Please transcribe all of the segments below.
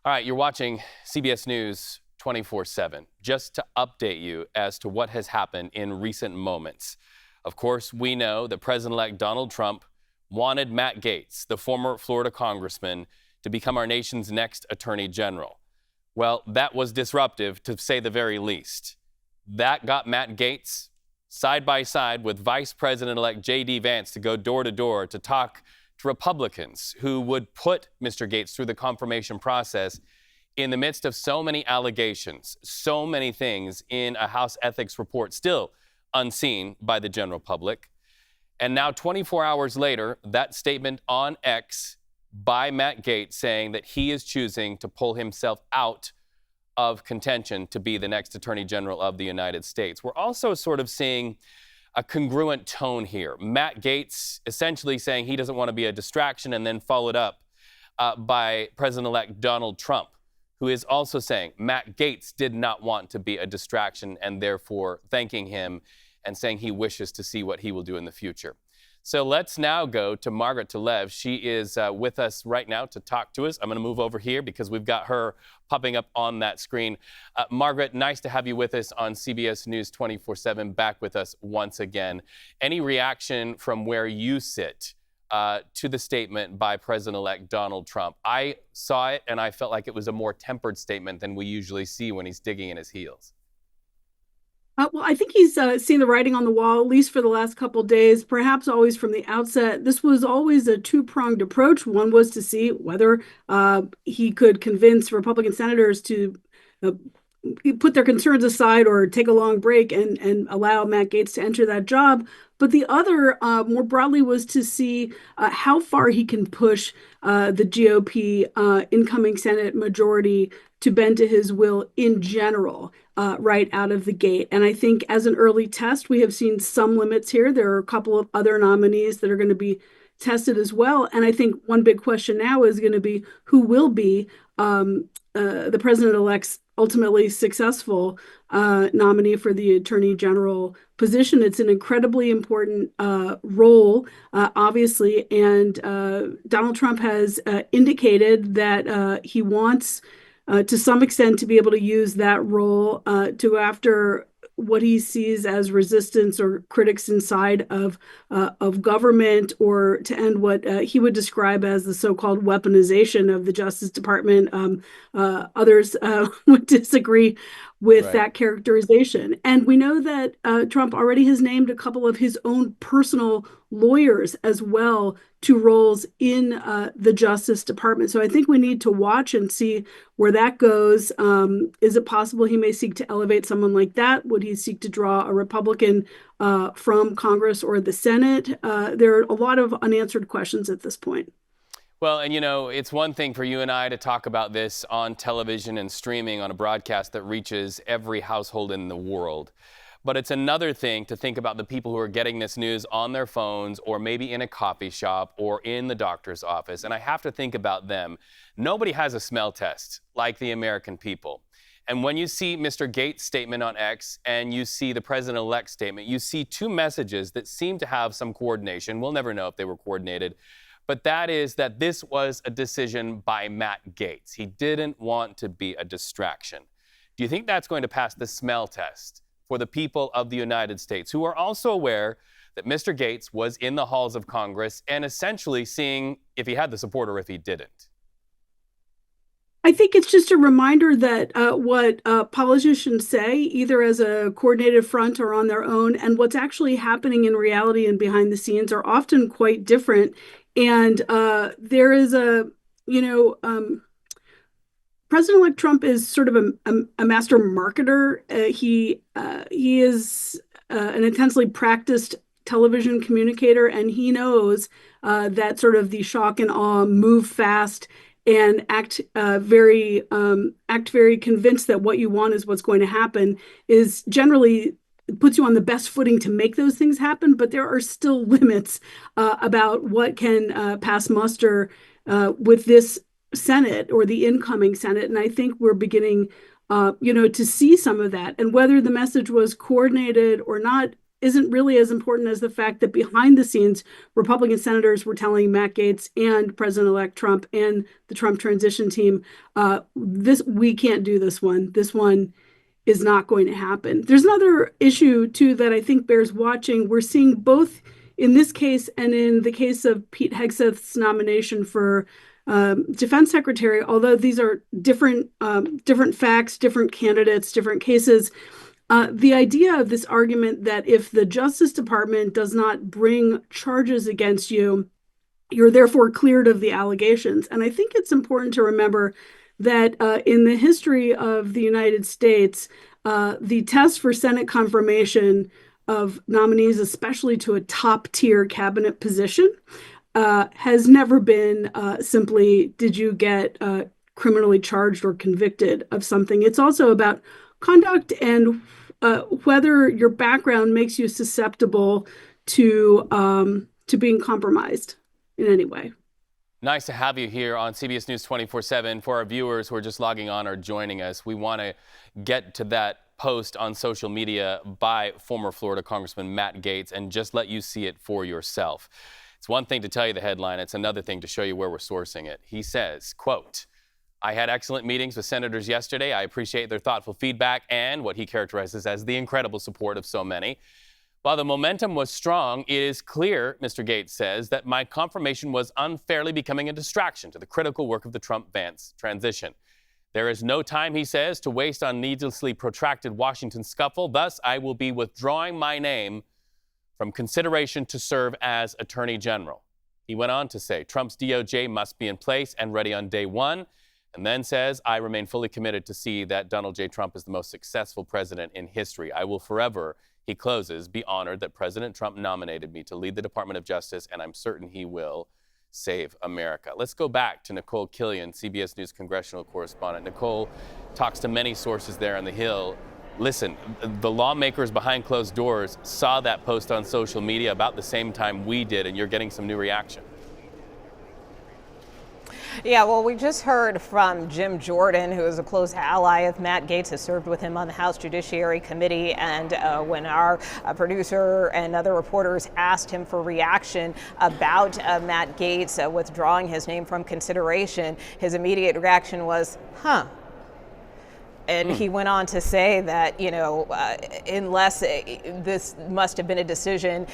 All right, you're watching CBS News 24/7. Just to update you as to what has happened in recent moments. Of course, we know that President-elect Donald Trump wanted Matt Gaetz, the former Florida congressman, to become our nation's next attorney general. Well, that was disruptive, to say the very least. That got Matt Gaetz side by side with Vice President-elect J.D. Vance to go door to door to talk to Republicans who would put Mr. Gaetz through the confirmation process in the midst of so many allegations, so many things in a House ethics report still unseen by the general public. And now 24 hours later, that statement on X by Matt Gaetz saying that he is choosing to pull himself out of contention to be the next Attorney General of the United States. We're also sort of seeing a congruent tone here. Matt Gaetz essentially saying he doesn't want to be a distraction, and then followed up by President-elect Donald Trump, who is also saying Matt Gaetz did not want to be a distraction, and therefore thanking him and saying he wishes to see what he will do in the future. So let's now go to Margaret Tlaib. She is with us right now to talk to us. I'm going to move over here because we've got her popping up on that screen. Margaret, nice to have you with us on CBS News 24/7, back with us once again. Any reaction from where you sit to the statement by President-elect Donald Trump? I saw it and I felt like it was a more tempered statement than we usually see when he's digging in his heels. Well, I think he's seen the writing on the wall, at least for the last couple of days, perhaps always from the outset. This was always a two-pronged approach. One was to see whether he could convince Republican senators to uh, put their concerns aside or take a long break and allow Matt Gaetz to enter that job. But the other, more broadly, was to see how far he can push the GOP incoming Senate majority to bend to his will in general, right out of the gate. And I think as an early test, we have seen some limits here. There are a couple of other nominees that are going to be tested as well. And I think one big question now is going to be who will be the president-elect's ultimately successful nominee for the attorney general position. It's an incredibly important role, obviously, and Donald Trump has indicated that he wants, to some extent, to be able to use that role to after what he sees as resistance or critics inside of government, or to end what he would describe as the so-called weaponization of the Justice Department. Others would disagree with that characterization. And we know that Trump already has named a couple of his own personal lawyers as well to roles in the Justice Department. So I think we need to watch and see where that goes. Is it possible he may seek to elevate someone like that? Would he seek to draw a Republican from Congress or the Senate? There are a lot of unanswered questions at this point. Well, and you know, it's one thing for you and I to talk about this on television and streaming on a broadcast that reaches every household in the world. But it's another thing to think about the people who are getting this news on their phones, or maybe in a coffee shop or in the doctor's office. And I have to think about them. Nobody has a smell test like the American people. And when you see Mr. Gaetz' statement on X and you see the president-elect's statement, you see two messages that seem to have some coordination. We'll never know if they were coordinated. But that is that this was a decision by Matt Gaetz. He didn't want to be a distraction. Do you think that's going to pass the smell test for the people of the United States, who are also aware that Mr. Gaetz was in the halls of Congress and essentially seeing if he had the support or if he didn't? I think it's just a reminder that what politicians say, either as a coordinated front or on their own, and what's actually happening in reality and behind the scenes are often quite different. And there is President-elect Trump is sort of a master marketer. He is an intensely practiced television communicator, and he knows that sort of the shock and awe, move fast, and act very convinced that what you want is what's going to happen, is generally puts you on the best footing to make those things happen. But there are still limits about what can pass muster with this Senate or the incoming Senate. And I think we're beginning, to see some of that. And whether the message was coordinated or not, isn't really as important as the fact that behind the scenes, Republican senators were telling Matt Gaetz and President-elect Trump and the Trump transition team, we can't do this one. This one is not going to happen. There's another issue, too, that I think bears watching. We're seeing both in this case and in the case of Pete Hegseth's nomination for defense secretary, although these are different facts, different candidates, different cases. The idea of this argument that if the Justice Department does not bring charges against you, you're therefore cleared of the allegations. And I think it's important to remember that in the history of the United States, the test for Senate confirmation of nominees, especially to a top-tier cabinet position, has never been simply, did you get criminally charged or convicted of something? It's also about conduct and whether your background makes you susceptible to being compromised in any way. Nice to have you here on CBS News 24/7. For our viewers who are just logging on or joining us, we want to get to that post on social media by former Florida Congressman Matt Gaetz and just let you see it for yourself. It's one thing to tell you the headline. It's another thing to show you where we're sourcing it. He says, quote, "I had excellent meetings with senators yesterday. I appreciate their thoughtful feedback and what he characterizes as the incredible support of so many. While the momentum was strong, it is clear," Mr. Gaetz says, "that my confirmation was unfairly becoming a distraction to the critical work of the Trump-Vance transition. There is no time," he says, "to waste on needlessly protracted Washington scuffle. Thus, I will be withdrawing my name from consideration to serve as Attorney General." He went on to say, "Trump's DOJ must be in place and ready on day one," and then says, "I remain fully committed to see that Donald J. Trump is the most successful president in history. I will forever," he closes, "be honored that President Trump nominated me to lead the Department of Justice, and I'm certain he will save America." Let's go back to Nicole Killian, CBS News congressional correspondent. Nicole talks to many sources there on the Hill. Listen, the lawmakers behind closed doors saw that post on social media about the same time we did, and you're getting some new reaction. Yeah, well, we just heard from Jim Jordan, who is a close ally of Matt Gaetz, has served with him on the House Judiciary Committee. And when our producer and other reporters asked him for reaction about Matt Gaetz withdrawing his name from consideration, his immediate reaction was, huh. And he went on to say that, unless this must have been a decision,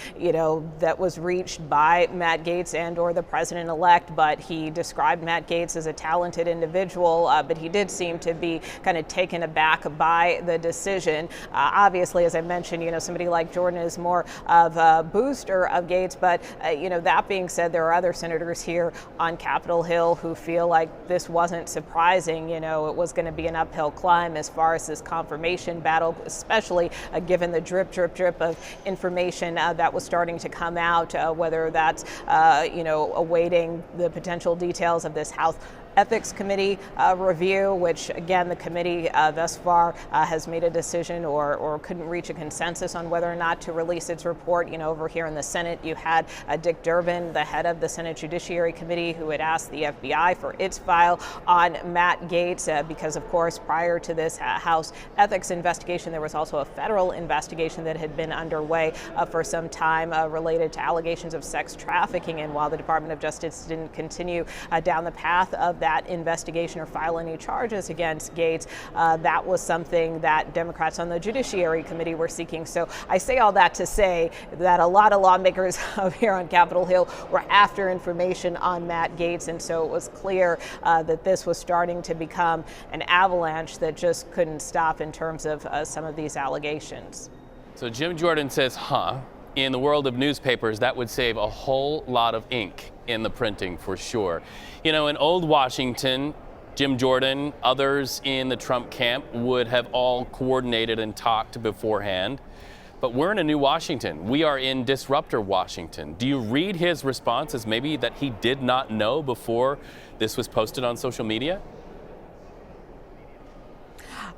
that was reached by Matt Gaetz and or the president-elect, but he described Matt Gaetz as a talented individual, but he did seem to be kind of taken aback by the decision. Obviously, as I mentioned, somebody like Jordan is more of a booster of Gaetz, but, that being said, there are other senators here on Capitol Hill who feel like this wasn't surprising. It was going to be an uphill climb as far as this confirmation battle, especially given the drip of information that was starting to come out, whether that's, awaiting the potential details of this House Ethics Committee review, which again, the committee thus far has made a decision or couldn't reach a consensus on whether or not to release its report. Over here in the Senate, you had Dick Durbin, the head of the Senate Judiciary Committee, who had asked the FBI for its file on Matt Gaetz because, of course, prior to this House ethics investigation, there was also a federal investigation that had been underway for some time related to allegations of sex trafficking. And while the Department of Justice didn't continue down the path of that investigation or file any charges against Gaetz, that was something that Democrats on the Judiciary Committee were seeking. So I say all that to say that a lot of lawmakers here on Capitol Hill were after information on Matt Gaetz, and so it was clear that this was starting to become an avalanche that just couldn't stop in terms of some of these allegations. So Jim Jordan says, in the world of newspapers, that would save a whole lot of ink in the printing for sure. In old Washington, Jim Jordan, others in the Trump camp would have all coordinated and talked beforehand. But we're in a new Washington. We are in disruptor Washington. Do you read his response as maybe that he did not know before this was posted on social media?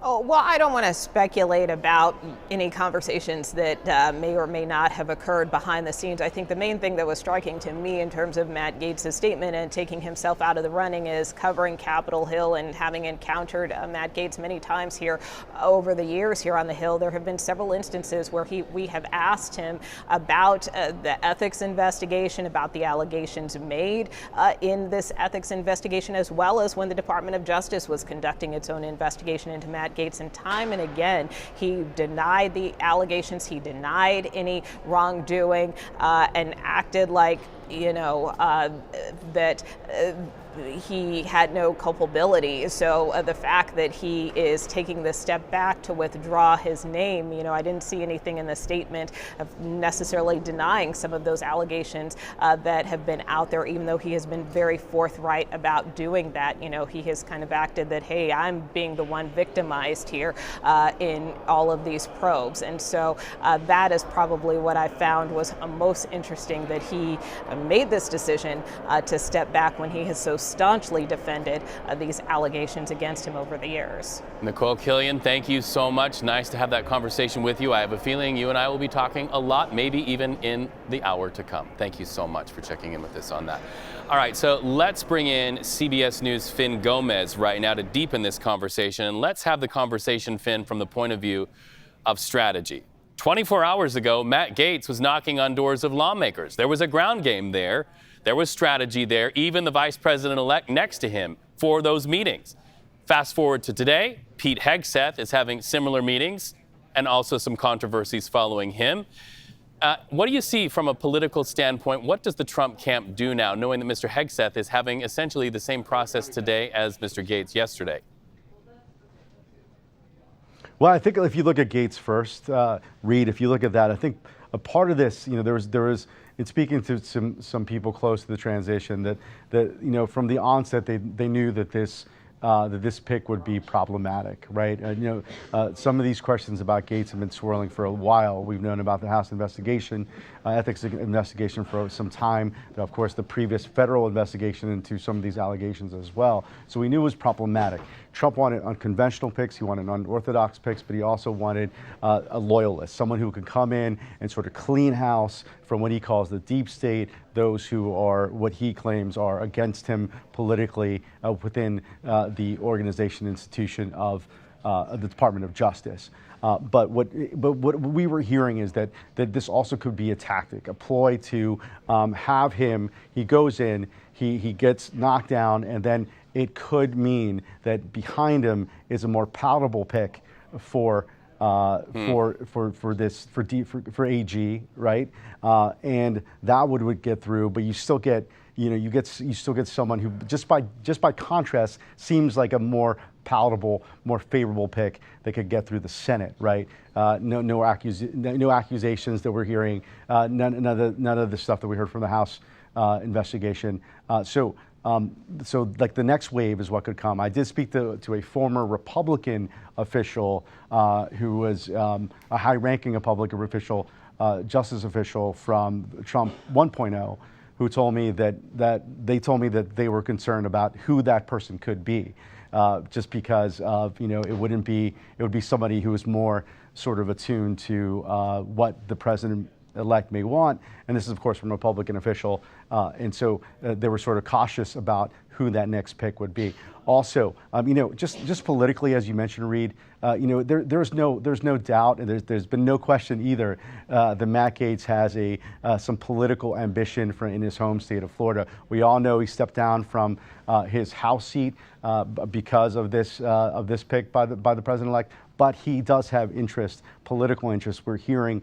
Oh, well, I don't want to speculate about any conversations that may or may not have occurred behind the scenes. I think the main thing that was striking to me in terms of Matt Gaetz' statement and taking himself out of the running is covering Capitol Hill and having encountered Matt Gaetz many times here over the years here on the Hill. There have been several instances where we have asked him about the ethics investigation, about the allegations made in this ethics investigation, as well as when the Department of Justice was conducting its own investigation into Matt Gaetz, and time and again he denied the allegations, he denied any wrongdoing, and acted like that he had no culpability. So the fact that he is taking this step back to withdraw his name, I didn't see anything in the statement of necessarily denying some of those allegations that have been out there, even though he has been very forthright about doing that. He has kind of acted that, hey, I'm being the one victimized here in all of these probes. And so that is probably what I found was most interesting, that he made this decision to step back when he has so staunchly defended these allegations against him over the years. Nicole Killian, thank you so much. Nice to have that conversation with you. I have a feeling you and I will be talking a lot, maybe even in the hour to come. Thank you so much for checking in with us on that. All right, so let's bring in CBS News' Finn Gomez right now to deepen this conversation. And let's have the conversation, Finn, from the point of view of strategy. 24 hours ago, Matt Gaetz was knocking on doors of lawmakers. There was a ground game there. There was strategy there, even the vice president-elect next to him for those meetings. Fast forward to today, Pete Hegseth is having similar meetings and also some controversies following him. What do you see from a political standpoint? What does the Trump camp do now, knowing that Mr. Hegseth is having essentially the same process today as Mr. Gaetz yesterday? Well, I think if you look at Gaetz first, Reed, if you look at that, I think a part of this, there was in speaking to some people close to the transition, that from the onset they knew that this pick would be problematic, right? Some of these questions about Gaetz have been swirling for a while. We've known about the House investigation, ethics investigation for some time. Of course, the previous federal investigation into some of these allegations as well. So we knew it was problematic. Trump wanted unconventional picks, he wanted unorthodox picks, but he also wanted a loyalist, someone who could come in and sort of clean house from what he calls the deep state, those who are what he claims are against him politically within the organization institution of the Department of Justice. But what we were hearing is that this also could be a tactic, a ploy to have him, he goes in, he gets knocked down, and then it could mean that behind him is a more palatable pick for AG, right? And that would get through, but you still get someone who just by contrast seems like a more palatable, more favorable pick that could get through the Senate, right? No accusations that we're hearing, none of the stuff that we heard from the House investigation. So like the next wave is what could come. I did speak to a former Republican official who was a high-ranking Republican official, justice official from Trump 1.0, who told me that they were concerned about who that person could be, just because of it would be somebody who was more sort of attuned to what the president-elect may want, and this is of course from a Republican official, and so they were sort of cautious about who that next pick would be. Also, just politically, as you mentioned, Reed, there's no doubt, and there's been no question either that Matt Gaetz has some political ambition in his home state of Florida. We all know he stepped down from his House seat because of this pick by the president-elect. But he does have political interest. We're hearing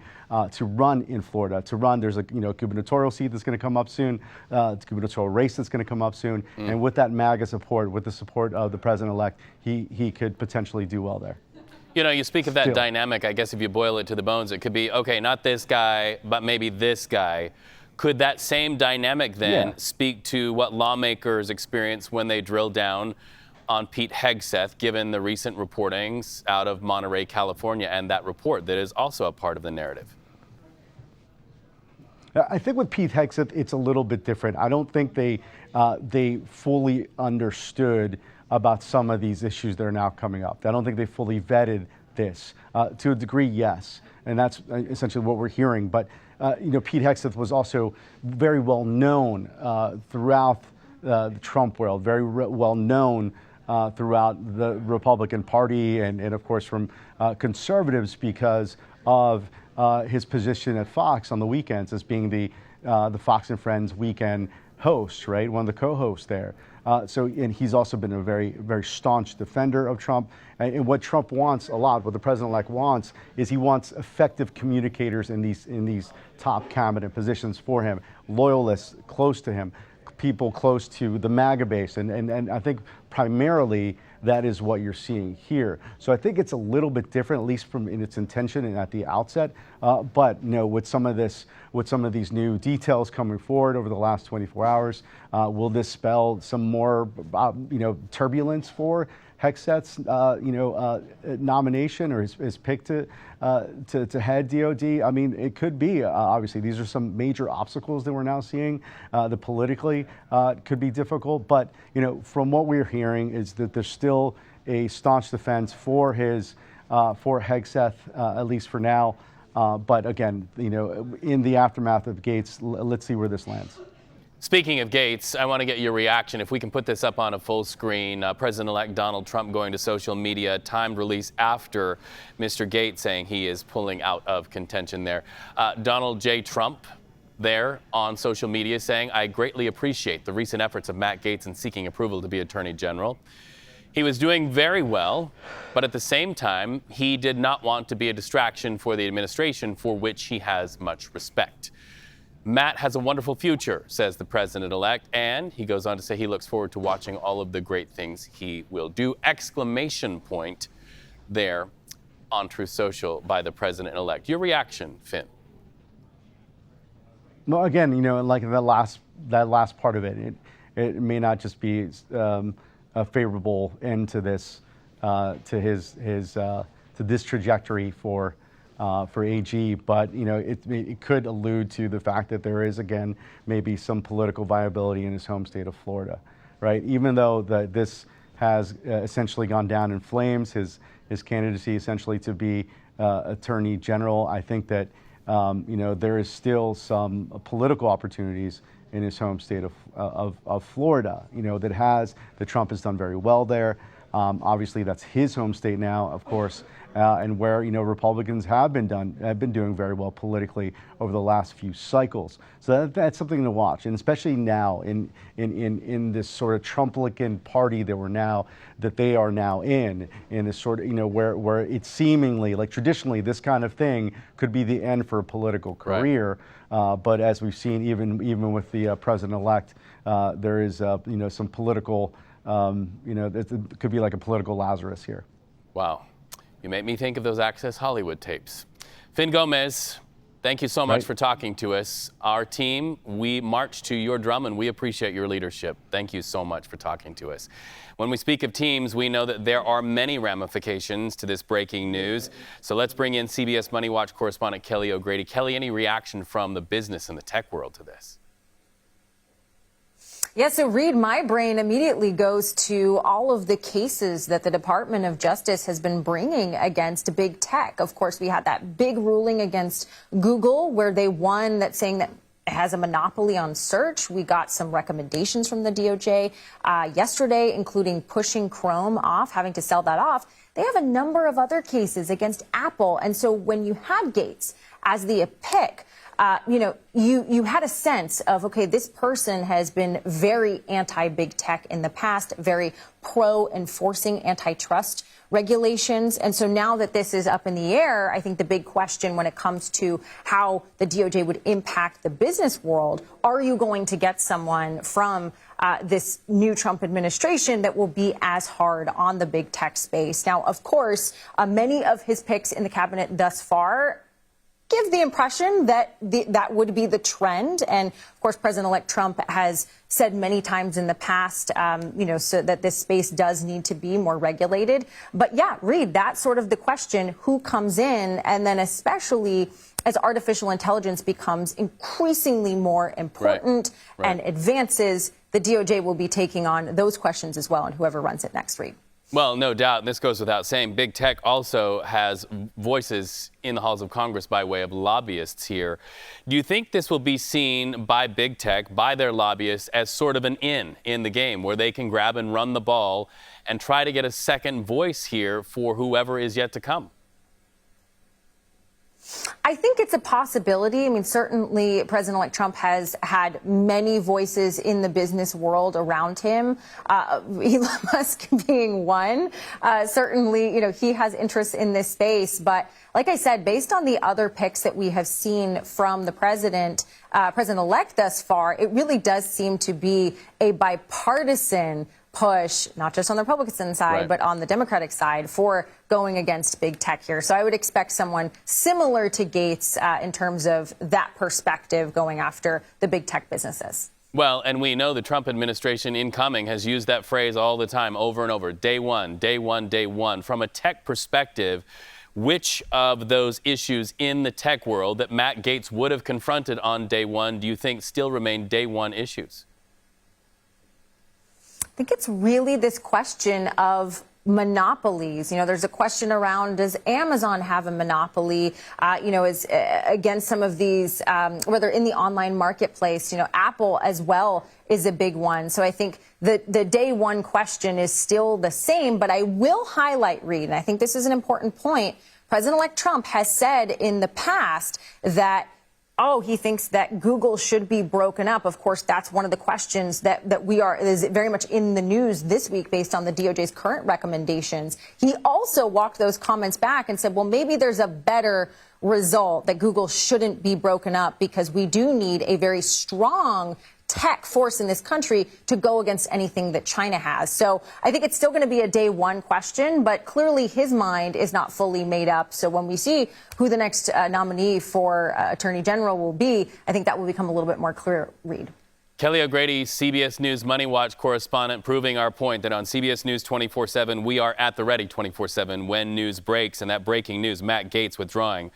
to run in Florida. There's a gubernatorial seat that's going to come up soon, gubernatorial race that's going to come up soon, and with that MAGA support, with the support of the president-elect, he could potentially do well there. You speak of that dynamic. I guess if you boil it to the bones, it could be, okay, not this guy, but maybe this guy. Could that same dynamic then speak to what lawmakers experience when they drill down on Pete Hegseth, given the recent reportings out of Monterey, California, and that report that is also a part of the narrative? I think with Pete Hegseth, it's a little bit different. I don't think they fully understood about some of these issues that are now coming up. I don't think they fully vetted this. To a degree, yes, and that's essentially what we're hearing. But Pete Hegseth was also very well known throughout the Trump world, very well known throughout the Republican Party and of course from conservatives because of his position at Fox on the weekends as being the Fox and Friends weekend host, right? One of the co-hosts there. And he's also been a very, very staunch defender of Trump. And what Trump wants a lot, what the president-elect wants, is he wants effective communicators in these top cabinet positions for him, loyalists close to him, people close to the MAGA base. And I think primarily that is what you're seeing here. So I think it's a little bit different, at least in its intention and at the outset. But with some of these new details coming forward over the last 24 hours, will this spell some more, turbulence for Hegseth's, nomination or his pick to head DOD? I mean, it could be. Obviously, these are some major obstacles that we're now seeing. That politically could be difficult, but from what we're hearing is that there's still a staunch defense for Hegseth, at least for now. But again, in the aftermath of Gaetz, let's see where this lands. Speaking of Gaetz, I want to get your reaction. If we can put this up on a full screen, President-elect Donald Trump going to social media, timed release after Mr. Gaetz saying he is pulling out of contention there. Donald J. Trump there on social media saying, "I greatly appreciate the recent efforts of Matt Gaetz in seeking approval to be Attorney General. He was doing very well, but at the same time, he did not want to be a distraction for the administration for which he has much respect. Matt has a wonderful future," says the president-elect, and he goes on to say he looks forward to watching all of the great things he will do. Exclamation point there on Truth Social by the president-elect. Your reaction, Finn? Well, again, like that last part of it, it may not just be a favorable end to this, to this trajectory for AG, but it could allude to the fact that there is again maybe some political viability in his home state of Florida, right? Even though this has essentially gone down in flames, his candidacy essentially to be Attorney General, I think that there is still some political opportunities in his home state of Florida. That Trump has done very well there. Obviously, that's his home state now, of course, and where Republicans have been doing very well politically over the last few cycles. So that's something to watch, and especially now in this sort of Trumplican party that they are now in this sort of where it's seemingly like traditionally this kind of thing could be the end for a political career. Right. But as we've seen, even with the president-elect, there is some political. It could be like a political Lazarus here. Wow. You make me think of those Access Hollywood tapes. Finn Gomez, thank you so much for talking to us. Our team, we march to your drum and we appreciate your leadership. Thank you so much for talking to us. When we speak of teams, we know that there are many ramifications to this breaking news. So let's bring in CBS Money Watch correspondent Kelly O'Grady. Kelly, any reaction from the business and the tech world to this? Yeah, so Reed, my brain immediately goes to all of the cases that the Department of Justice has been bringing against big tech. Of course, we had that big ruling against Google where they won that saying that it has a monopoly on search. We got some recommendations from the DOJ yesterday, including pushing Chrome off, having to sell that off. They have a number of other cases against Apple. And so when you had Gaetz as the pick, you had a sense of, okay, this person has been very anti-big tech in the past, very pro-enforcing antitrust regulations. And so now that this is up in the air, I think the big question when it comes to how the DOJ would impact the business world, are you going to get someone from this new Trump administration that will be as hard on the big tech space? Now, of course, many of his picks in the cabinet thus far give the impression that that would be the trend. And of course, President-elect Trump has said many times in the past, so that this space does need to be more regulated. But yeah, Reed, that's sort of the question, who comes in? And then especially as artificial intelligence becomes increasingly more important and advances, the DOJ will be taking on those questions as well, and whoever runs it next week. Well, no doubt, and this goes without saying, big tech also has voices in the halls of Congress by way of lobbyists here. Do you think this will be seen by big tech, by their lobbyists, as sort of an in the game where they can grab and run the ball and try to get a second voice here for whoever is yet to come? I think it's a possibility. I mean, certainly President-elect Trump has had many voices in the business world around him, Elon Musk being one. Certainly, he has interest in this space. But like I said, based on the other picks that we have seen from the president-elect thus far, it really does seem to be a bipartisan push, not just on the Republican side, right, but on the Democratic side for going against big tech here. So I would expect someone similar to Gaetz in terms of that perspective going after the big tech businesses. Well, and we know the Trump administration incoming has used that phrase all the time, over and over. Day one, day one, day one. From a tech perspective, which of those issues in the tech world that Matt Gaetz would have confronted on day one do you think still remain day one issues? I think it's really this question of monopolies. There's a question around, does Amazon have a monopoly, is against some of these, whether in the online marketplace, Apple as well is a big one. So I think the day one question is still the same, but I will highlight, Reed, and I think this is an important point. President-elect Trump has said in the past that he thinks that Google should be broken up. Of course, that's one of the questions that is very much in the news this week based on the DOJ's current recommendations. He also walked those comments back and said, well, maybe there's a better result, that Google shouldn't be broken up because we do need a very strong tech force in this country to go against anything that China has. So I think it's still going to be a day one question, but clearly his mind is not fully made up. So when we see who the next nominee for Attorney General will be, I think that will become a little bit more clear, Reed. Kelly O'Grady, CBS News Money Watch correspondent, proving our point that on CBS News 24/7, we are at the ready 24/7 when news breaks, and that breaking news, Matt Gaetz withdrawing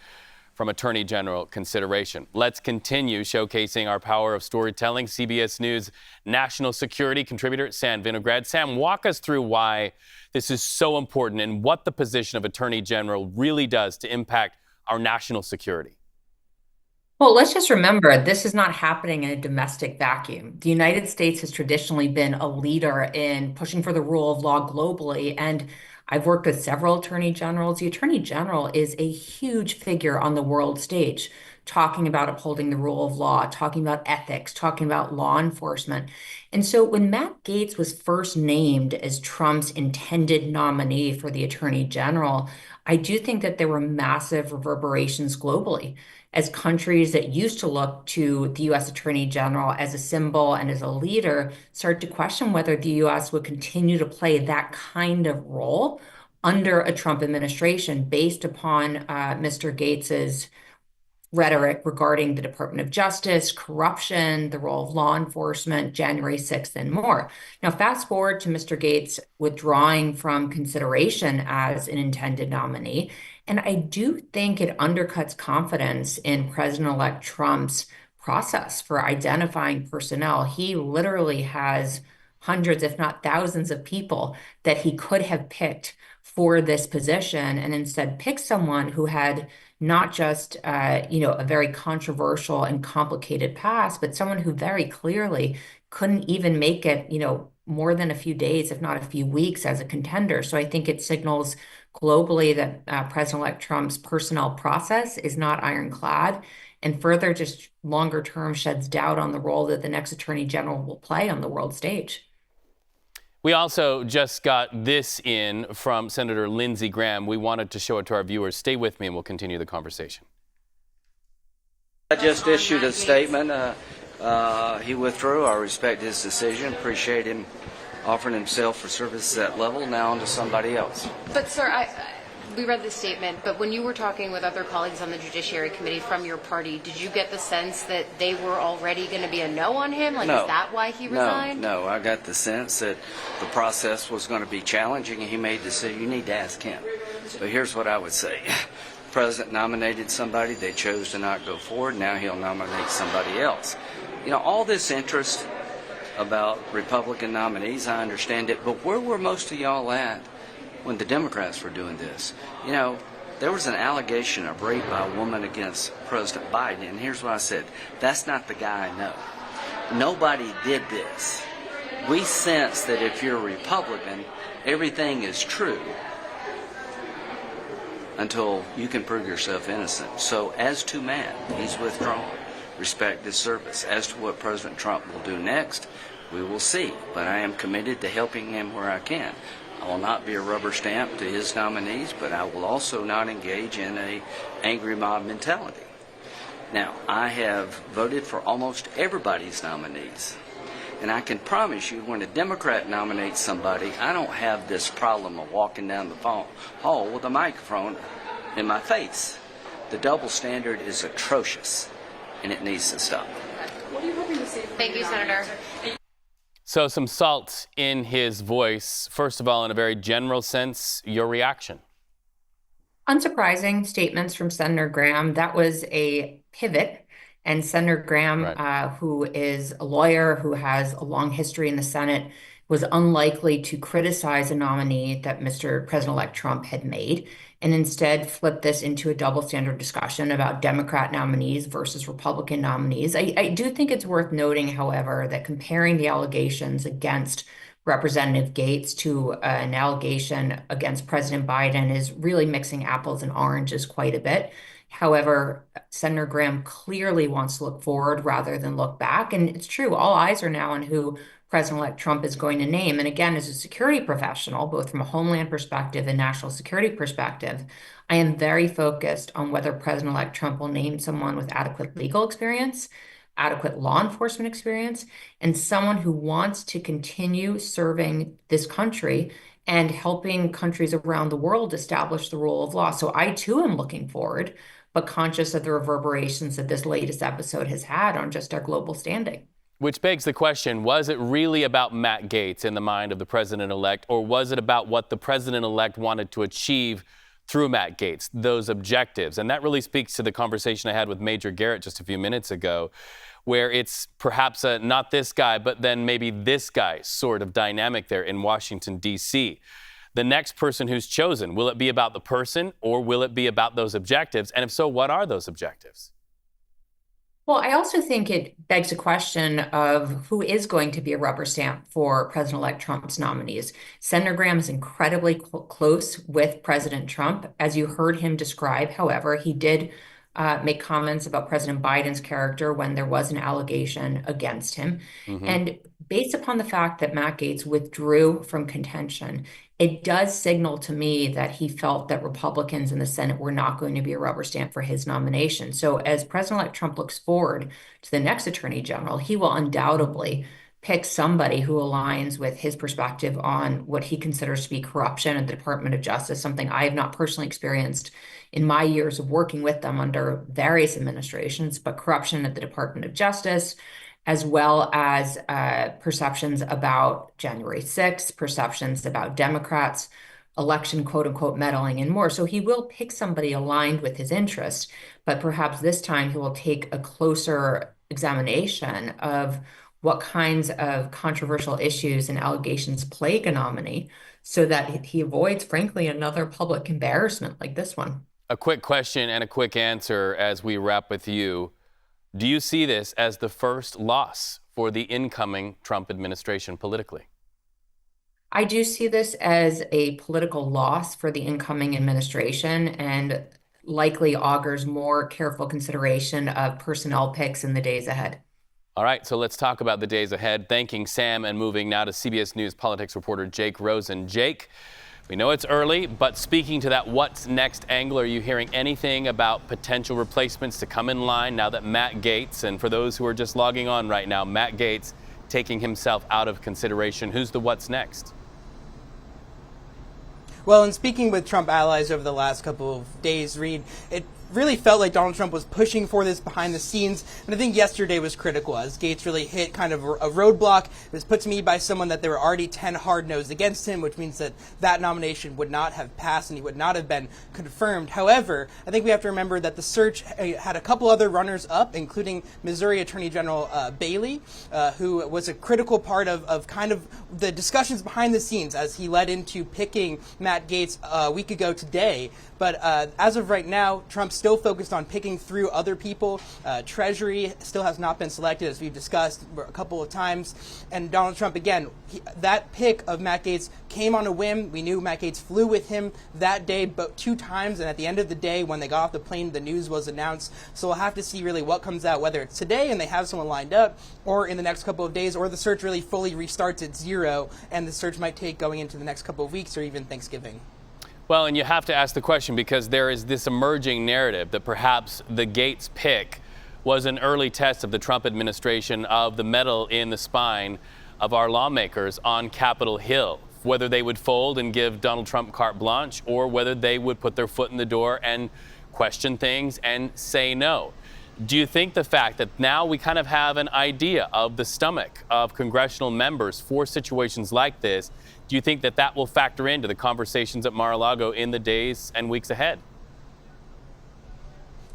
from Attorney General consideration. Let's continue showcasing our power of storytelling. CBS News national security contributor Sam Vinograd. Sam, walk us through why this is so important and what the position of Attorney General really does to impact our national security. Well, let's just remember, this is not happening in a domestic vacuum. The United States has traditionally been a leader in pushing for the rule of law globally, and I've worked with several attorney generals. The attorney general is a huge figure on the world stage, talking about upholding the rule of law, talking about ethics, talking about law enforcement. And so when Matt Gaetz was first named as Trump's intended nominee for the attorney general, I do think that there were massive reverberations globally as countries that used to look to the U.S. Attorney General as a symbol and as a leader start to question whether the U.S. would continue to play that kind of role under a Trump administration based upon Mr. Gaetz's rhetoric regarding the Department of Justice, corruption, the role of law enforcement, January 6th, and more. Now, fast forward to Mr. Gaetz withdrawing from consideration as an intended nominee. And I do think it undercuts confidence in President-elect Trump's process for identifying personnel. He literally has hundreds, if not thousands of people that he could have picked for this position, and instead picked someone who had not just, a very controversial and complicated past, but someone who very clearly couldn't even make it, more than a few days, if not a few weeks, as a contender. So I think it signals globally that President-elect Trump's personnel process is not ironclad, and further, just longer term, sheds doubt on the role that the next attorney general will play on the world stage. We also just got this in from Senator Lindsey Graham. We wanted to show it to our viewers. Stay with me and we'll continue the conversation. I just issued a statement. He withdrew. I respect his decision. Appreciate him offering himself for service at that level. Now on to somebody else. But, sir, we read the statement, but when you were talking with other colleagues on the Judiciary Committee from your party, did you get the sense that they were already going to be a no on him? No. Is that why he resigned? No. I got the sense that the process was going to be challenging, and he made the decision. You need to ask him. But here's what I would say. The president nominated somebody. They chose to not go forward. Now he'll nominate somebody else. All this interest about Republican nominees. I understand it. But where were most of y'all at when the Democrats were doing this? You know, there was an allegation of rape by a woman against President Biden, and here's what I said. That's not the guy I know. Nobody did this. We sense that if you're a Republican, everything is true until you can prove yourself innocent. So as to Matt, he's withdrawn. Respect his service. As to what President Trump will do next, we will see. But I am committed to helping him where I can. I will not be a rubber stamp to his nominees, but I will also not engage in an angry mob mentality. Now, I have voted for almost everybody's nominees. And I can promise you, when a Democrat nominates somebody, I don't have this problem of walking down the hall with a microphone in my face. The double standard is atrocious, and it needs to stop. What are you hoping to say? Thank you, Senator. So some salt in his voice. First of all, in a very general sense, your reaction? Unsurprising statements from Senator Graham. That was a pivot. And Senator Graham, right, who is a lawyer who has a long history in the Senate, was unlikely to criticize a nominee that Mr. President-elect Trump had made, and instead flipped this into a double standard discussion about Democrat nominees versus Republican nominees. I do think it's worth noting, however, that comparing the allegations against Representative Gaetz to an allegation against President Biden is really mixing apples and oranges quite a bit. However, Senator Graham clearly wants to look forward rather than look back. And it's true, all eyes are now on who President-elect Trump is going to name. And again, as a security professional, both from a homeland perspective and national security perspective, I am very focused on whether President-elect Trump will name someone with adequate legal experience, adequate law enforcement experience, and someone who wants to continue serving this country and helping countries around the world establish the rule of law. So I too am looking forward, but conscious of the reverberations that this latest episode has had on just our global standing. Which begs the question, was it really about Matt Gaetz in the mind of the president-elect, or was it about what the president-elect wanted to achieve through Matt Gaetz, those objectives? And that really speaks to the conversation I had with Major Garrett just a few minutes ago, where it's perhaps not this guy, but then maybe this guy sort of dynamic there in Washington, D.C. The next person who's chosen, will it be about the person or will it be about those objectives? And if so, what are those objectives? Well, I also think it begs a question of who is going to be a rubber stamp for President-elect Trump's nominees. Senator Graham is incredibly close with President Trump. As you heard him describe, however, he did make comments about President Biden's character when there was an allegation against him. Mm-hmm. And based upon the fact that Matt Gaetz withdrew from contention, it does signal to me that he felt that Republicans in the Senate were not going to be a rubber stamp for his nomination. So as President-elect Trump looks forward to the next Attorney General, he will undoubtedly pick somebody who aligns with his perspective on what he considers to be corruption at the Department of Justice, something I have not personally experienced in my years of working with them under various administrations, but corruption at the Department of Justice, as well as perceptions about January 6th, perceptions about Democrats, election quote-unquote meddling, and more. So he will pick somebody aligned with his interests, but perhaps this time he will take a closer examination of what kinds of controversial issues and allegations plague a nominee so that he avoids, frankly, another public embarrassment like this one. A quick question and a quick answer as we wrap with you. Do you see this as the first loss for the incoming Trump administration politically? I do see this as a political loss for the incoming administration and likely augurs more careful consideration of personnel picks in the days ahead. All right, so let's talk about the days ahead. Thanking Sam and moving now to CBS News politics reporter Jake Rosen. Jake, we know it's early, but speaking to that what's next angle, are you hearing anything about potential replacements to come in line now that Matt Gaetz, and for those who are just logging on right now, Matt Gaetz taking himself out of consideration, who's the what's next? Well, in speaking with Trump allies over the last couple of days, Reed, it really felt like Donald Trump was pushing for this behind the scenes. And I think yesterday was critical as Gaetz really hit kind of a roadblock. It was put to me by someone that there were already 10 hard no's against him, which means that that nomination would not have passed and he would not have been confirmed. However, I think we have to remember that the search had a couple other runners up, including Missouri Attorney General Bailey, who was a critical part of kind of the discussions behind the scenes as he led into picking Matt Gaetz a week ago today. But as of right now, Trump's still focused on picking through other people. Treasury still has not been selected, as we've discussed a couple of times. And Donald Trump, again, that pick of Matt Gaetz came on a whim. We knew Matt Gaetz flew with him that day but 2 times. And at the end of the day, when they got off the plane, the news was announced. So we'll have to see really what comes out, whether it's today and they have someone lined up, or in the next couple of days, or the search really fully restarts at 0, and the search might take going into the next couple of weeks or even Thanksgiving. Well, and you have to ask the question because there is this emerging narrative that perhaps the Gaetz pick was an early test of the Trump administration of the metal in the spine of our lawmakers on Capitol Hill, whether they would fold and give Donald Trump carte blanche or whether they would put their foot in the door and question things and say no. Do you think the fact that now we kind of have an idea of the stomach of congressional members for situations like this, do you think that that will factor into the conversations at Mar-a-Lago in the days and weeks ahead?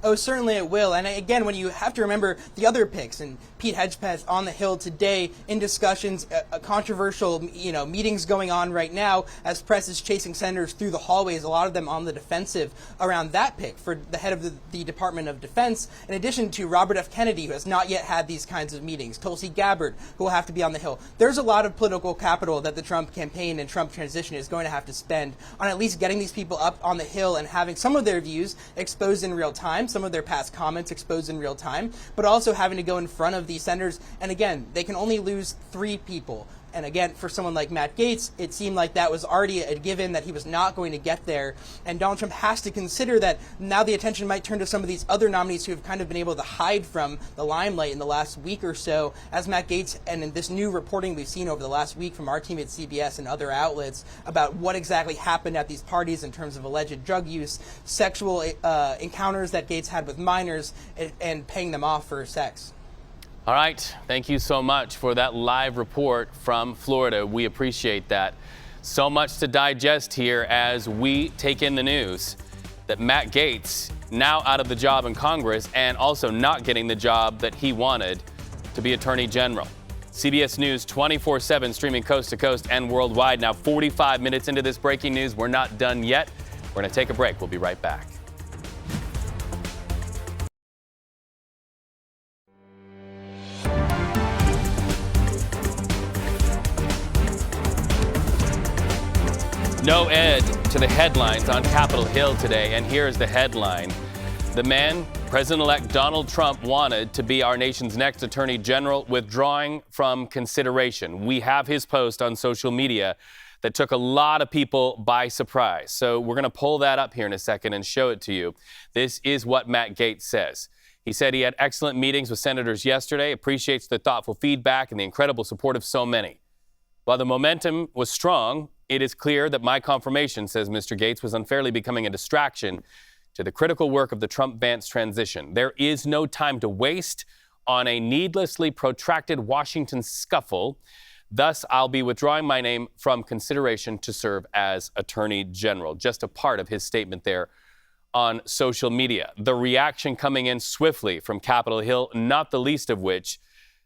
Oh, certainly it will. And again, when you have to remember the other picks, and Pete Hegseth on the Hill today in discussions, controversial, meetings going on right now as press is chasing senators through the hallways, a lot of them on the defensive around that pick for the head of the Department of Defense, in addition to Robert F. Kennedy, who has not yet had these kinds of meetings, Tulsi Gabbard, who will have to be on the Hill. There's a lot of political capital that the Trump campaign and Trump transition is going to have to spend on at least getting these people up on the Hill and having some of their views exposed in real time, some of their past comments exposed in real time, but also having to go in front of these senators. And again, they can only lose 3 people. And again, for someone like Matt Gaetz, it seemed like that was already a given that he was not going to get there. And Donald Trump has to consider that now the attention might turn to some of these other nominees who have kind of been able to hide from the limelight in the last week or so, as Matt Gaetz and in this new reporting we've seen over the last week from our team at CBS and other outlets about what exactly happened at these parties in terms of alleged drug use, sexual encounters that Gaetz had with minors, and paying them off for sex. All right. Thank you so much for that live report from Florida. We appreciate that. So much to digest here as we take in the news that Matt Gaetz now out of the job in Congress and also not getting the job that he wanted to be Attorney General. CBS News 24/7 streaming coast to coast and worldwide. Now 45 minutes into this breaking news. We're not done yet. We're going to take a break. We'll be right back. No end to the headlines on Capitol Hill today, and here's the headline. The man President-elect Donald Trump wanted to be our nation's next Attorney General withdrawing from consideration. We have his post on social media that took a lot of people by surprise. So we're going to pull that up here in a second and show it to you. This is what Matt Gaetz says. He said he had excellent meetings with senators yesterday, appreciates the thoughtful feedback and the incredible support of so many. While the momentum was strong, it is clear that my confirmation, says Mr. Gaetz, was unfairly becoming a distraction to the critical work of the Trump-Vance transition. There is no time to waste on a needlessly protracted Washington scuffle. Thus, I'll be withdrawing my name from consideration to serve as Attorney General. Just a part of his statement there on social media. The reaction coming in swiftly from Capitol Hill, not the least of which,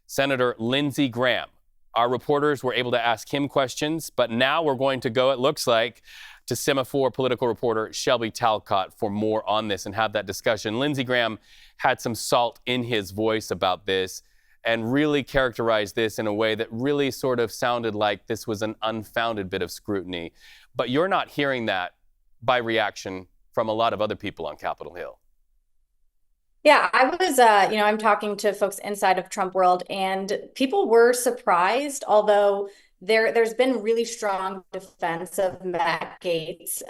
Senator Lindsey Graham. Our reporters were able to ask him questions, but now we're going to go, it looks like, to Semaphore political reporter Shelby Talcott for more on this and have that discussion. Lindsey Graham had some salt in his voice about this and really characterized this in a way that really sort of sounded like this was an unfounded bit of scrutiny. But you're not hearing that by reaction from a lot of other people on Capitol Hill. Yeah, I was, I'm talking to folks inside of Trump world, and people were surprised, although there's been really strong defense of Matt Gaetz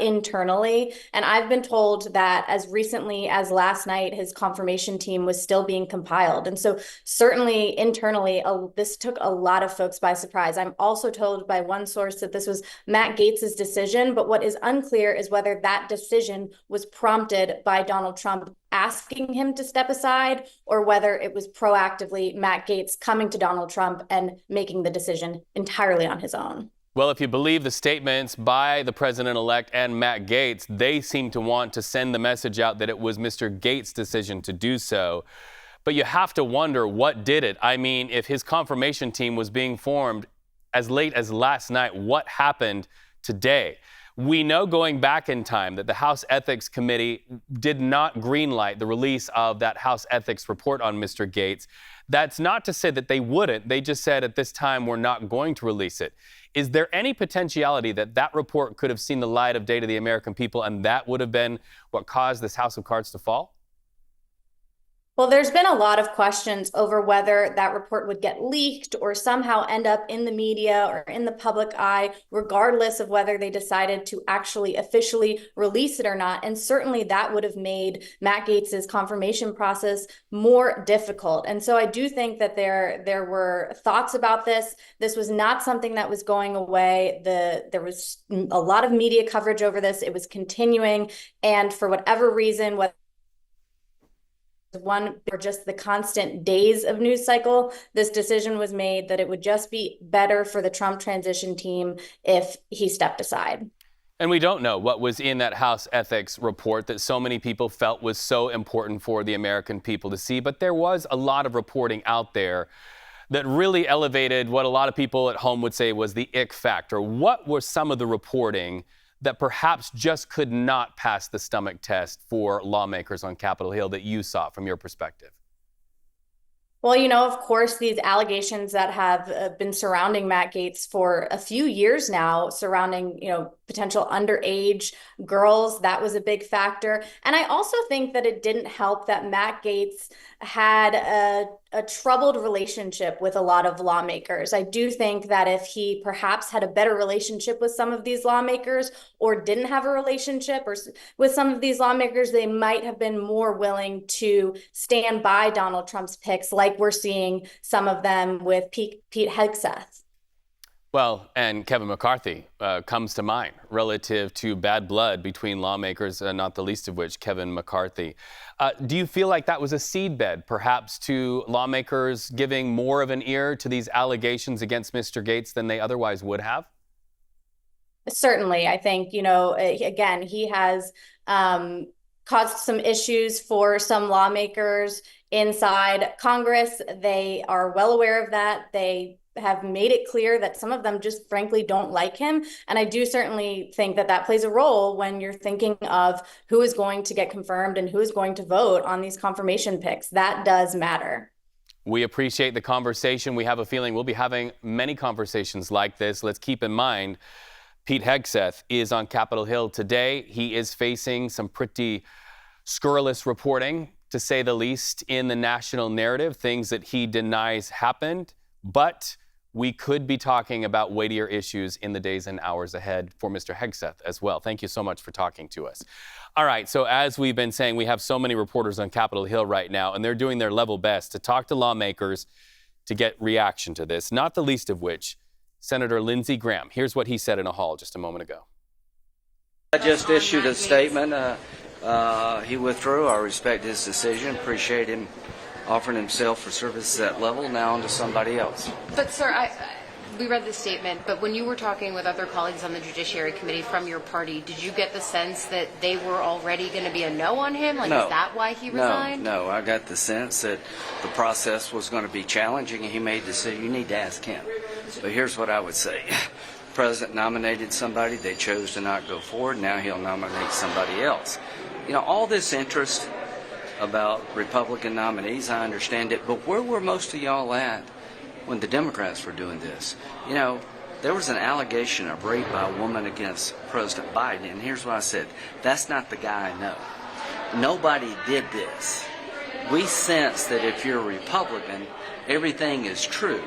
internally. And I've been told that as recently as last night, his confirmation team was still being compiled. And so certainly internally, this took a lot of folks by surprise. I'm also told by one source that this was Matt Gaetz's decision, but what is unclear is whether that decision was prompted by Donald Trump asking him to step aside, or whether it was proactively Matt Gaetz coming to Donald Trump and making the decision entirely on his own. Well, if you believe the statements by the president-elect and Matt Gaetz, they seem to want to send the message out that it was Mr. Gaetz' decision to do so. But you have to wonder what did it. I mean, if his confirmation team was being formed as late as last night, what happened today? We know going back in time that the House Ethics Committee did not greenlight the release of that House Ethics report on Mr. Gaetz. That's not to say that they wouldn't. They just said at this time we're not going to release it. Is there any potentiality that that report could have seen the light of day to the American people, and that would have been what caused this house of cards to fall? Well, there's been a lot of questions over whether that report would get leaked or somehow end up in the media or in the public eye, regardless of whether they decided to actually officially release it or not. And certainly that would have made Matt Gaetz's confirmation process more difficult. And so I do think that there were thoughts about this. This was not something that was going away. There was a lot of media coverage over this. It was continuing. And for whatever reason, whether one or just the constant days of news cycle, this decision was made that it would just be better for the Trump transition team if he stepped aside. And we don't know what was in that House Ethics report that so many people felt was so important for the American people to see. But there was a lot of reporting out there that really elevated what a lot of people at home would say was the ick factor. What was some of the reporting that perhaps just could not pass the stomach test for lawmakers on Capitol Hill that you saw from your perspective? Well, of course, these allegations that have been surrounding Matt Gaetz for a few years now, surrounding, potential underage girls, that was a big factor. And I also think that it didn't help that Matt Gaetz had a troubled relationship with a lot of lawmakers. I do think that if he perhaps had a better relationship with some of these lawmakers or didn't have a relationship with some of these lawmakers, they might have been more willing to stand by Donald Trump's picks, like we're seeing some of them with Pete Hegseth. Well, and Kevin McCarthy comes to mind relative to bad blood between lawmakers, not the least of which Kevin McCarthy. Do you feel like that was a seedbed, perhaps, to lawmakers giving more of an ear to these allegations against Mr. Gaetz than they otherwise would have? Certainly. I think, again, he has caused some issues for some lawmakers inside Congress. They are well aware of that. They have made it clear that some of them just frankly don't like him. And I do certainly think that that plays a role when you're thinking of who is going to get confirmed and who is going to vote on these confirmation picks. That does matter. We appreciate the conversation. We have a feeling we'll be having many conversations like this. Let's keep in mind, Pete Hegseth is on Capitol Hill today. He is facing some pretty scurrilous reporting, to say the least, in the national narrative, things that he denies happened. But we could be talking about weightier issues in the days and hours ahead for Mr. Hegseth as well. Thank you so much for talking to us. All right, so as we've been saying, we have so many reporters on Capitol Hill right now, and they're doing their level best to talk to lawmakers to get reaction to this, not the least of which Senator Lindsey Graham. Here's what he said in a hall just a moment ago. I just issued a statement. He withdrew. I respect his decision. Appreciate him offering himself for service at that level. Now on to somebody else. But, sir, we read the statement, but when you were talking with other colleagues on the Judiciary Committee from your party, did you get the sense that they were already going to be a no on him? No. Is that why he resigned? No, I got the sense that the process was going to be challenging, and he made the decision. You need to ask him. But here's what I would say. The president nominated somebody. They chose to not go forward. Now he'll nominate somebody else. All this interest about Republican nominees, I understand it, but where were most of y'all at when the Democrats were doing this? There was an allegation of rape by a woman against President Biden, and here's what I said. That's not the guy I know. Nobody did this. We sense that if you're a Republican, everything is true.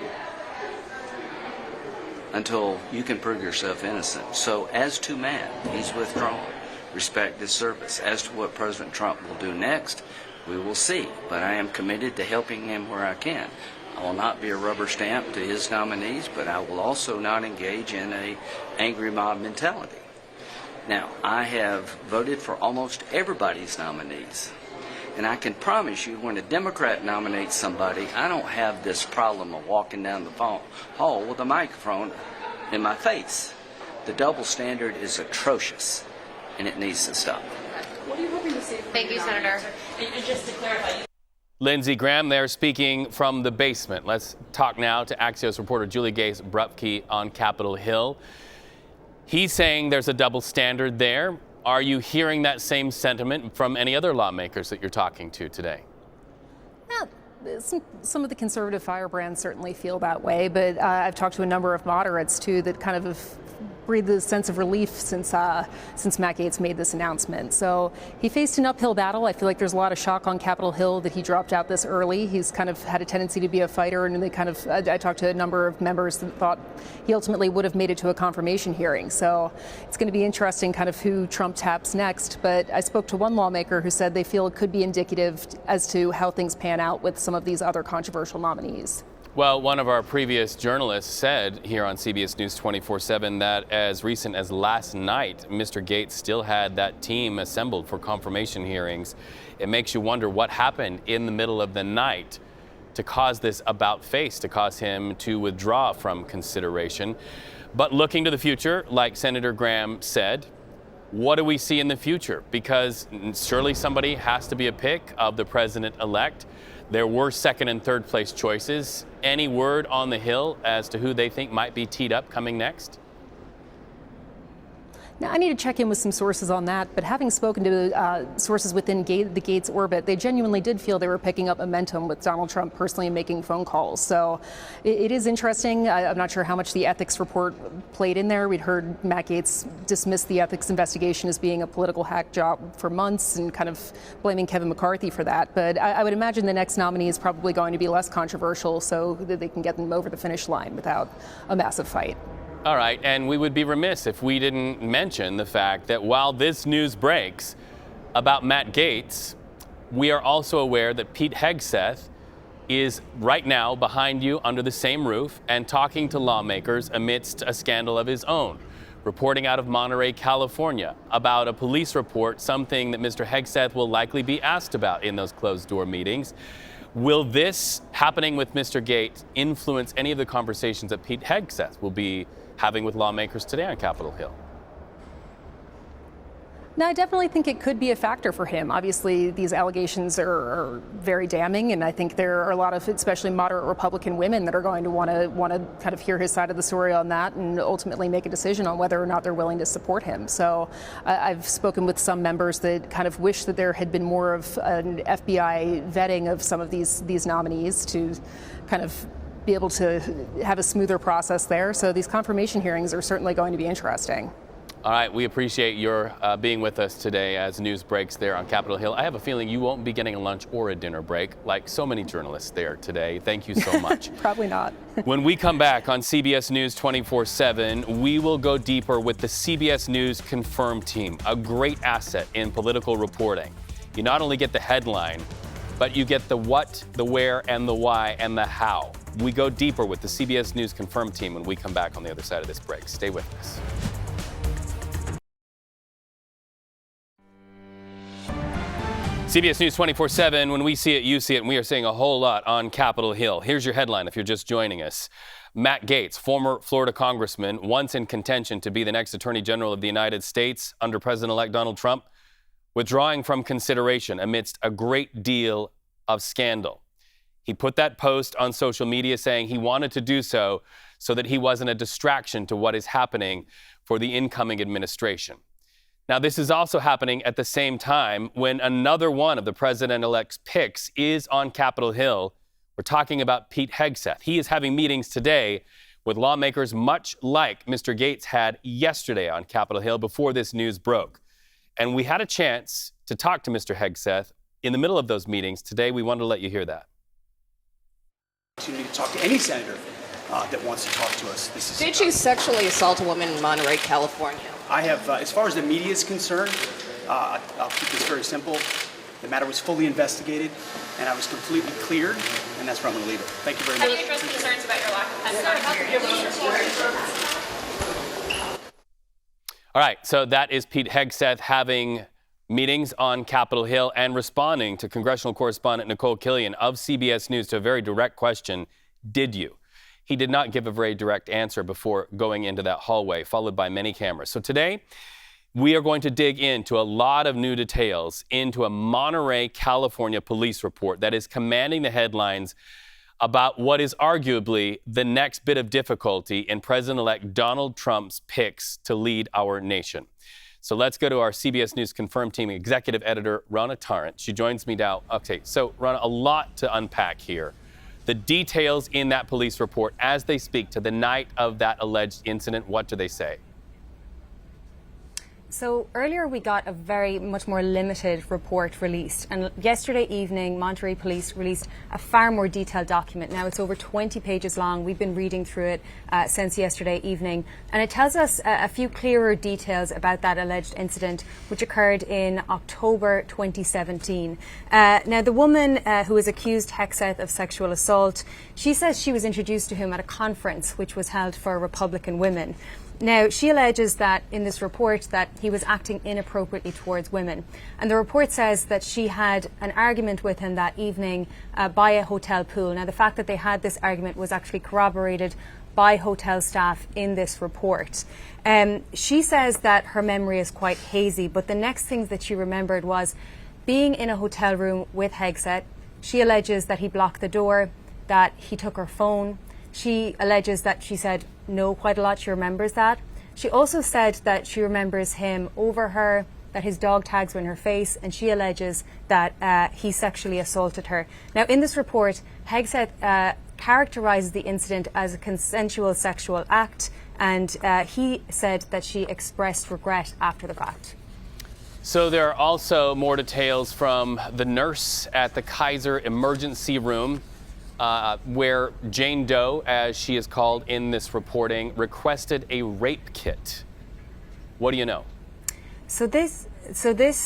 until you can prove yourself innocent. So as to Matt, he's withdrawn. Respect his service. As to what President Trump will do next, we will see. But I am committed to helping him where I can. I will not be a rubber stamp to his nominees, but I will also not engage in an angry mob mentality. Now, I have voted for almost everybody's nominees. And I can promise you, when a Democrat nominates somebody, I don't have this problem of walking down the hall with a microphone in my face. The double standard is atrocious, and it needs to stop. What are you hoping to see? Thank you, Senator. And just to clarify. Lindsey Graham there speaking from the basement. Let's talk now to Axios reporter Julie Gaetz on Capitol Hill. He's saying there's a double standard there. Are you hearing that same sentiment from any other lawmakers that you're talking to today? Some of the conservative firebrands certainly feel that way, but I've talked to a number of moderates, too, that kind of have breathed a sense of relief since Matt Gaetz made this announcement. So he faced an uphill battle. I feel like there's a lot of shock on Capitol Hill that he dropped out this early. He's kind of had a tendency to be a fighter, and I talked to a number of members that thought he ultimately would have made it to a confirmation hearing. So it's going to be interesting kind of who Trump taps next. But I spoke to one lawmaker who said they feel it could be indicative as to how things pan out with some of these other controversial nominees. Well, one of our previous journalists said here on CBS News 24/7 that as recent as last night, Mr. Gaetz still had that team assembled for confirmation hearings. It makes you wonder what happened in the middle of the night to cause this about face, to cause him to withdraw from consideration. But looking to the future, like Senator Graham said, what do we see in the future? Because surely somebody has to be a pick of the president-elect. There were second and third place choices. Any word on the Hill as to who they think might be teed up coming next? Now, I need to check in with some sources on that, but having spoken to sources within the Gaetz orbit, they genuinely did feel they were picking up momentum with Donald Trump personally making phone calls. So it is interesting. I'm not sure how much the ethics report played in there. We'd heard Matt Gaetz dismiss the ethics investigation as being a political hack job for months and kind of blaming Kevin McCarthy for that. But I would imagine the next nominee is probably going to be less controversial so that they can get them over the finish line without a massive fight. All right, and we would be remiss if we didn't mention the fact that while this news breaks about Matt Gaetz, we are also aware that Pete Hegseth is right now behind you under the same roof and talking to lawmakers amidst a scandal of his own, reporting out of Monterey, California, about a police report, something that Mr. Hegseth will likely be asked about in those closed-door meetings. Will this happening with Mr. Gaetz influence any of the conversations that Pete Hegseth will be having with lawmakers today on Capitol Hill? No, I definitely think it could be a factor for him. Obviously, these allegations are very damning, and I think there are a lot of, especially moderate Republican women, that are going to want to kind of hear his side of the story on that and ultimately make a decision on whether or not they're willing to support him. So I've spoken with some members that kind of wish that there had been more of an FBI vetting of some of these nominees to kind of be able to have a smoother process there. So these confirmation hearings are certainly going to be interesting. All right, we appreciate your being with us today as news breaks there on Capitol Hill. I have a feeling you won't be getting a lunch or a dinner break like so many journalists there today. Thank you so much. Probably not. When we come back on CBS News 24/7, we will go deeper with the CBS News Confirm team, a great asset in political reporting. You not only get the headline, but you get the what, the where, and the why, and the how. We go deeper with the CBS News Confirm team when we come back on the other side of this break. Stay with us. CBS News 24/7, when we see it, you see it, and we are seeing a whole lot on Capitol Hill. Here's your headline if you're just joining us. Matt Gaetz, former Florida congressman, once in contention to be the next Attorney General of the United States under President-elect Donald Trump, withdrawing from consideration amidst a great deal of scandal. He put that post on social media saying he wanted to do so that he wasn't a distraction to what is happening for the incoming administration. Now, this is also happening at the same time when another one of the president-elect's picks is on Capitol Hill. We're talking about Pete Hegseth. He is having meetings today with lawmakers much like Mr. Gaetz had yesterday on Capitol Hill before this news broke. And we had a chance to talk to Mr. Hegseth in the middle of those meetings. Today, we wanted to let you hear that. Opportunity to talk to any senator that wants to talk to us. Did you sexually assault a woman in Monterey, California? I have, as far as the media is concerned, I'll keep this very simple. The matter was fully investigated, and I was completely cleared, and that's where I'm going to leave it. Thank you very much. Have you addressed concerns about your lack of All right, so that is Pete Hegseth having meetings on Capitol Hill and responding to congressional correspondent Nicole Killian of CBS News to a very direct question, did you? He did not give a very direct answer before going into that hallway, followed by many cameras. So today, we are going to dig into a lot of new details into a Monterey, California police report that is commanding the headlines about what is arguably the next bit of difficulty in President-elect Donald Trump's picks to lead our nation. So let's go to our CBS News Confirmed team executive editor, Rana Tarrant. She joins me now. Okay, so Rana, a lot to unpack here. The details in that police report as they speak to the night of that alleged incident, what do they say? So earlier we got a much more limited report released, and yesterday evening Monterey Police released a far more detailed document. Now it's over 20 pages long. We've been reading through it since yesterday evening, and it tells us a few clearer details about that alleged incident which occurred in October 2017. Now the woman who is accused Hegseth of sexual assault, she says she was introduced to him at a conference which was held for Republican women. Now, she alleges that in this report that he was acting inappropriately towards women. And the report says that she had an argument with him that evening by a hotel pool. Now, the fact that they had this argument was actually corroborated by hotel staff in this report. She says that her memory is quite hazy, but the next thing that she remembered was being in a hotel room with Hegseth. She alleges that he blocked the door, that he took her phone. She alleges that she said no quite a lot. She remembers that. She also said that she remembers him over her, that his dog tags were in her face, and she alleges that he sexually assaulted her. Now, in this report, Hegseth characterizes the incident as a consensual sexual act, and he said that she expressed regret after the fact. So there are also more details from the nurse at the Kaiser emergency room, where Jane Doe, as she is called in this reporting, requested a rape kit. What do you know? So this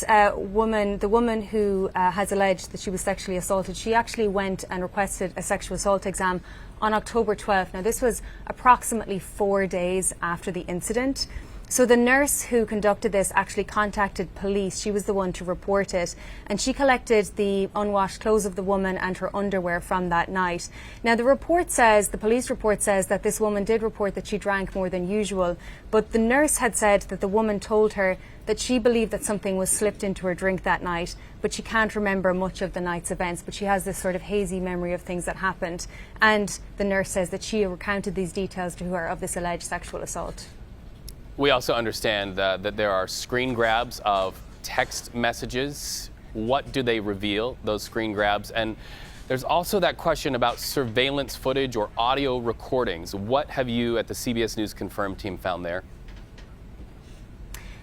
woman, the woman who has alleged that she was sexually assaulted, she actually went and requested a sexual assault exam on October 12th. Now, this was approximately 4 days after the incident. So the nurse who conducted this actually contacted police. She was the one to report it, and she collected the unwashed clothes of the woman and her underwear from that night. Now, the police report says that this woman did report that she drank more than usual, but the nurse had said that the woman told her that she believed that something was slipped into her drink that night, but she can't remember much of the night's events, but she has this sort of hazy memory of things that happened. And the nurse says that she recounted these details to her of this alleged sexual assault. We also understand that there are screen grabs of text messages. What do they reveal, those screen grabs? And there's also that question about surveillance footage or audio recordings. What have you at the CBS News Confirmed team found there?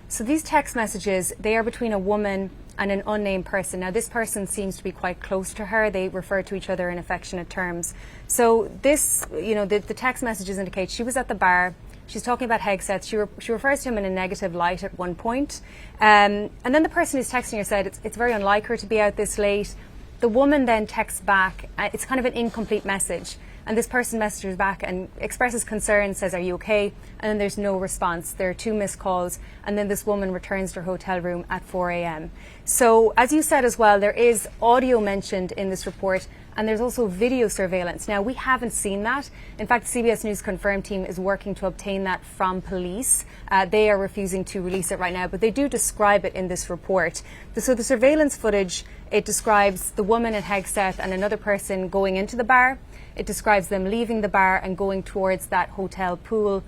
So these text messages, they are between a woman and an unnamed person. Now, this person seems to be quite close to her. They refer to each other in affectionate terms. So this, the text messages indicate she was at the bar. She's talking about Hegseth. She refers to him in a negative light at one point. And then the person who's texting her said it's very unlike her to be out this late. The woman then texts back. It's kind of an incomplete message. And this person messages back and expresses concern, says, "Are you okay?" And then there's no response. There are 2 missed calls. And then this woman returns to her hotel room at 4 a.m. So, as you said as well, there is audio mentioned in this report, and there's also video surveillance. Now, we haven't seen that. In fact, the CBS News Confirmed team is working to obtain that from police. They are refusing to release it right now, but they do describe it in this report. So the surveillance footage, it describes the woman and Hegseth and another person going into the bar. It describes them leaving the bar and going towards that hotel pool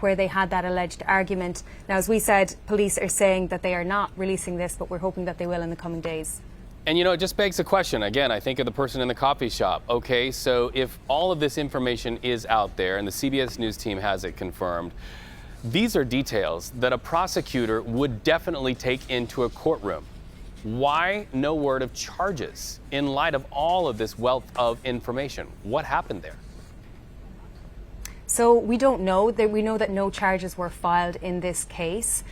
where they had that alleged argument. Now, as we said, police are saying that they are not releasing this, but we're hoping that they will in the coming days. And, it just begs the question. Again, I think of the person in the coffee shop. Okay, so if all of this information is out there and the CBS News team has it confirmed, these are details that a prosecutor would definitely take into a courtroom. Why no word of charges in light of all of this wealth of information? What happened there? So we don't know. We know that no charges were filed in this case.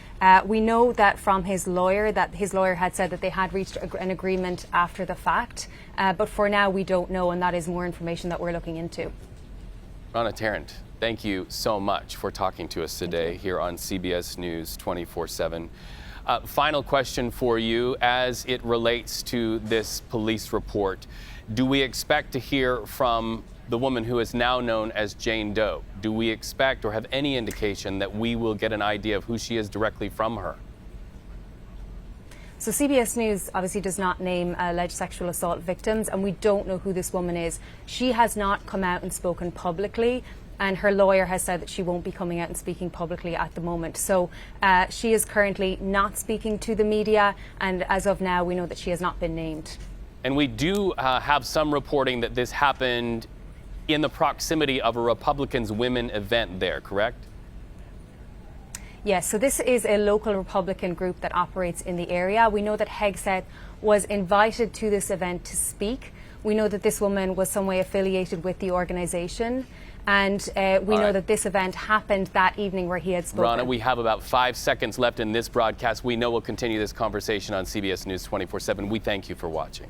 We know that from his lawyer had said that they had reached an agreement after the fact. But for now, we don't know, and that is more information that we're looking into. Ronna Tarrant, thank you so much for talking to us today here on CBS News 24/7. Final question for you as it relates to this police report. Do we expect to hear from the woman who is now known as Jane Doe? Do we expect or have any indication that we will get an idea of who she is directly from her? So CBS News obviously does not name alleged sexual assault victims, and we don't know who this woman is. She has not come out and spoken publicly, and her lawyer has said that she won't be coming out and speaking publicly at the moment. So she is currently not speaking to the media, and as of now, we know that she has not been named. And we do have some reporting that this happened in the proximity of a Republicans women event there, correct? Yes, so this is a local Republican group that operates in the area. We know that Hegseth was invited to this event to speak. We know that this woman was some way affiliated with the organization. And we know that this event happened that evening where he had spoken. Ronna, we have about 5 seconds left in this broadcast. We know we'll continue this conversation on CBS News 24/7. We thank you for watching.